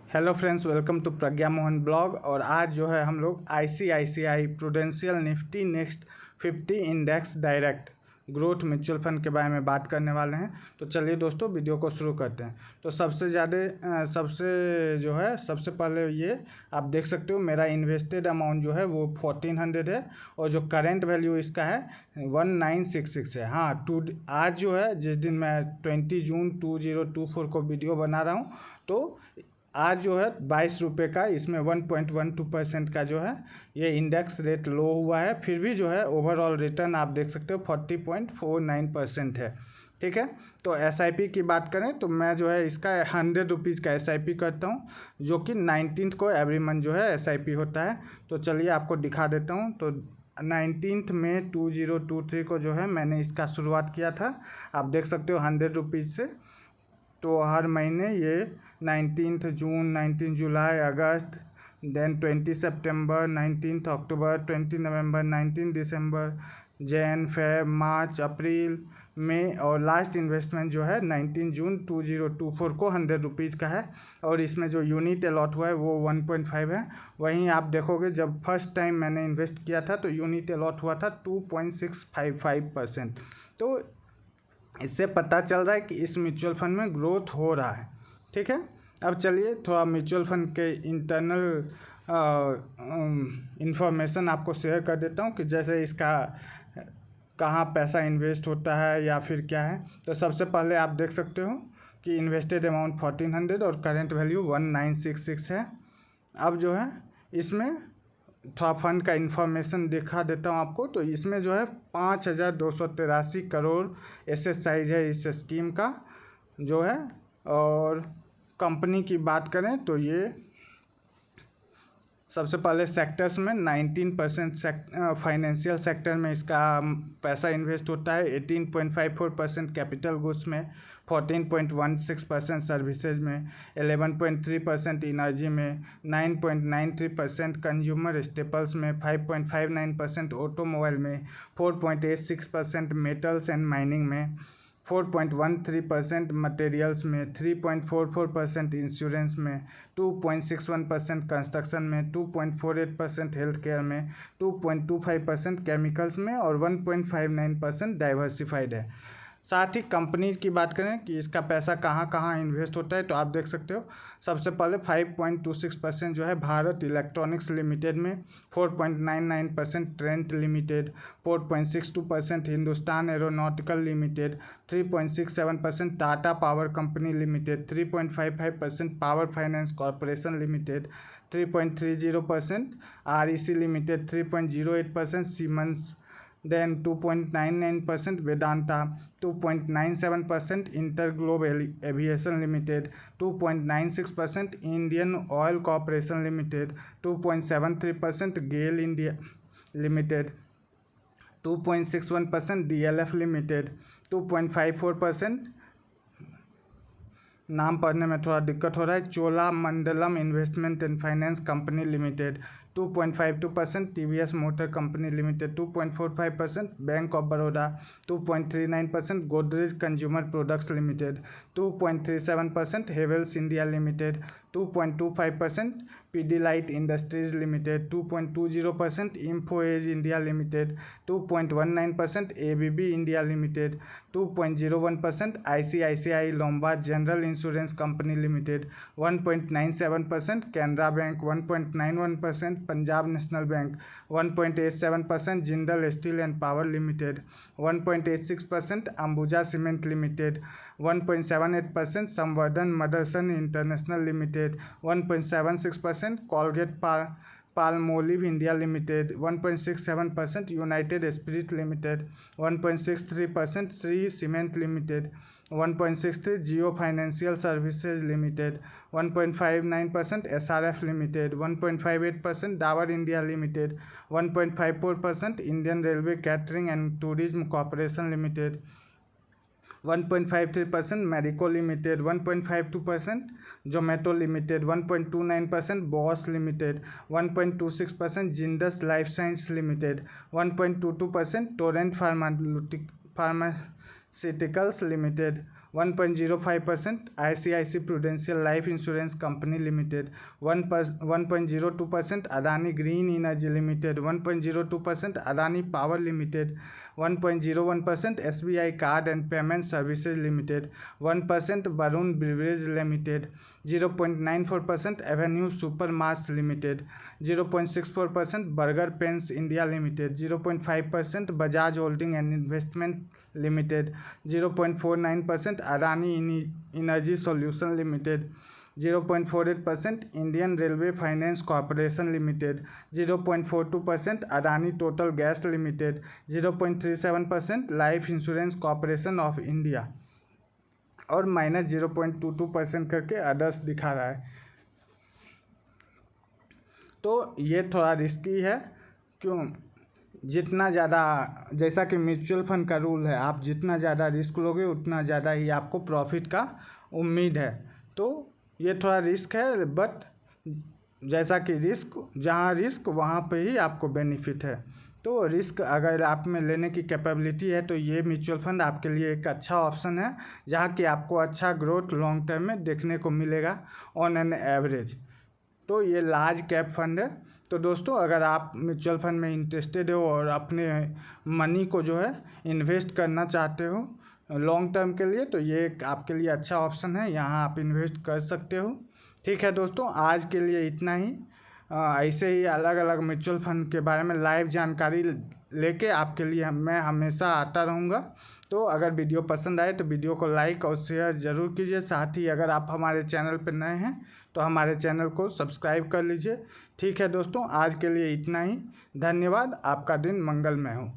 Hello friends, welcome to Pragya Mohan blog. और आज जो है हम लोग ICICI prudential Nifty next 50 index direct growth mutual fund के बारे में बात करने वाले हैं। तो चलिए दोस्तों, वीडियो को शुरू करते हैं। तो सबसे पहले ये आप देख सकते हो, मेरा इन्वेस्टेड अमाउंट जो है वो 1400 है और जो करेंट वैल्यू इसका है 1966 है। हाँ, आज जो है, जिस दिन मैं 20 जून 2024 को वीडियो बना रहा हूँ, तो आज जो है 22 रुपये का इसमें 1.12% का जो है ये इंडेक्स रेट लो हुआ है। फिर भी जो है ओवरऑल रिटर्न आप देख सकते हो 40.49% है। ठीक है। तो SIP की बात करें तो मैं जो है इसका 100 रुपीज़ का SIP करता हूँ, जो कि 19 को एवरी मंथ जो है SIP होता है। तो चलिए आपको दिखा देता हूँ। तो 19 मई 2023 को जो है मैंने इसका शुरुआत किया था। आप देख सकते हो 100 रुपीज़ से। तो हर महीने ये 19 जून, 19 जुलाई, अगस्त, देन 20 सितंबर, 19 अक्टूबर, 20 नवंबर, 19 दिसंबर, जैन, फेब, मार्च, अप्रैल, मई और लास्ट इन्वेस्टमेंट जो है 19 जून 2024 को 100 रुपीज़ का है। और इसमें जो यूनिट अलॉट हुआ है वो 1.5 है। वहीं आप देखोगे, जब फर्स्ट टाइम मैंने इन्वेस्ट किया था तो यूनिट अलॉट हुआ था 2.655%। तो इससे पता चल रहा है कि इस म्यूचुअल फंड में ग्रोथ हो रहा है। ठीक है। अब चलिए थोड़ा म्यूचुअल फंड के इंटरनल इंफॉर्मेशन आपको शेयर कर देता हूँ कि जैसे इसका कहाँ पैसा इन्वेस्ट होता है या फिर क्या है। तो सबसे पहले आप देख सकते हो कि इन्वेस्टेड अमाउंट 1400 और करेंट वैल्यू 1966 है। अब जो है इसमें थोड़ा फंड का इन्फॉर्मेशन दिखा देता हूँ आपको। तो इसमें जो है 5283 करोड़ एसेट साइज है इस स्कीम का जो है। और कंपनी की बात करें तो ये सबसे पहले सेक्टर्स में 19% फाइनेंशियल सेक्टर में इसका पैसा इन्वेस्ट होता है, 18.54% कैपिटल गुड्स में, 14.16% सर्विसेज में, 11.3% एनर्जी में, 9.93% कंज्यूमर स्टेपल्स में, 5.59% ऑटोमोबाइल में, 4.86% मेटल्स एंड माइनिंग में, 4.13% मटेरियल्स में, 3.44% इंश्योरेंस में, 2.61% कंस्ट्रक्शन में, 2.48% हेल्थ केयर में, 2.25% केमिकल्स में और 1.59% डाइवर्सिफाइड है। साथ ही कंपनी की बात करें कि इसका पैसा कहाँ कहाँ इन्वेस्ट होता है, तो आप देख सकते हो सबसे पहले 5.26% जो है भारत इलेक्ट्रॉनिक्स लिमिटेड में, 4.99% Trent limited, 4.62% Hindustan aeronautical limited, 3.67% Tata power company limited, 3.55% power finance corporation limited, 3.30% REC limited, 3.08% siemens, then 2.99% Vedanta, 2.97% Interglobe Aviation Limited, 2.96% Indian Oil Corporation Limited, 2.73% GAIL India Limited, 2.61% DLF Limited, 2.54%, नाम पढ़ने में थोड़ा दिक्कत हो रहा है, Cholamandalam investment and finance company limited, 2.52% TVS motor company limited, 2.45% bank of Baroda, 2.39% Godrej consumer products limited, 2.37% Havells India limited, 2.25% Pidilite industries limited, 2.20% Info Edge India limited, 2.19% ABB India limited, 2.01% ICICI Lombard general insurance company limited, 1.97% Canara bank, 1.91% Punjab national bank, 1.87% Jindal steel and power limited, 1.86% Ambuja cement limited, 1.78% Samvardhana Motherson international limited, 1.76% Colgate Palmolive India Limited, 1.67% United Spirit Limited, 1.63% Shree Cement Limited, 1.63 Jio Financial Services Limited, 1.59% SRF Limited, 1.58% Dabur India Limited, 1.54% Indian Railway Catering and Tourism Corporation Limited, 1.53% Medico Limited, 1.52% Zomato Limited, 1.29% Bosch Limited, 1.26% Zydus Life Science Limited, 1.22% Torrent Pharmaceuticals Limited, 1.05%, ICICI Prudential Life Insurance Company Limited 1.02%, Adani Green Energy Limited 1.02%, Adani Power Limited 1.01%, SBI Card and Payment Services Limited 1%, Varun Beverage Limited 0.94%, Avenue Supermarts Limited 0.64%, Burger Pens India Limited 0.5%, Bajaj Holding and Investment Limited 0.49%, Adani Energy Solution Limited 0.48%, Indian Railway Finance Corporation Limited 0.42%, Adani Total Gas Limited 0.37%, Life Insurance Corporation of India और -0.22% करके others दिखा रहा है। तो ये थोड़ा risky है, क्यों? जितना ज़्यादा, जैसा कि म्यूचुअल फंड का रूल है, आप जितना ज़्यादा रिस्क लोगे उतना ज़्यादा ही आपको प्रॉफिट का उम्मीद है। तो ये थोड़ा रिस्क है, बट जैसा कि जहाँ रिस्क वहाँ पे ही आपको बेनिफिट है। तो रिस्क अगर आप में लेने की कैपेबिलिटी है तो ये म्यूचुअल फंड आपके लिए एक अच्छा ऑप्शन है, जहाँ कि आपको अच्छा ग्रोथ लॉन्ग टर्म में देखने को मिलेगा ऑन एन एवरेज। तो ये लार्ज कैप फंड है। तो दोस्तों, अगर आप म्यूचुअल फंड में इंटरेस्टेड हो और अपने मनी को जो है इन्वेस्ट करना चाहते हो लॉन्ग टर्म के लिए, तो ये एक आपके लिए अच्छा ऑप्शन है, यहाँ आप इन्वेस्ट कर सकते हो। ठीक है दोस्तों, आज के लिए इतना ही। ऐसे ही अलग अलग म्यूचुअल फंड के बारे में लाइव जानकारी लेके आपके लिए मैं हमेशा आता रहूँगा। तो अगर वीडियो पसंद आए तो वीडियो को लाइक और शेयर ज़रूर कीजिए। साथ ही अगर आप हमारे चैनल पर नए हैं तो हमारे चैनल को सब्सक्राइब कर लीजिए। ठीक है दोस्तों, आज के लिए इतना ही। धन्यवाद। आपका दिन मंगलमय हो।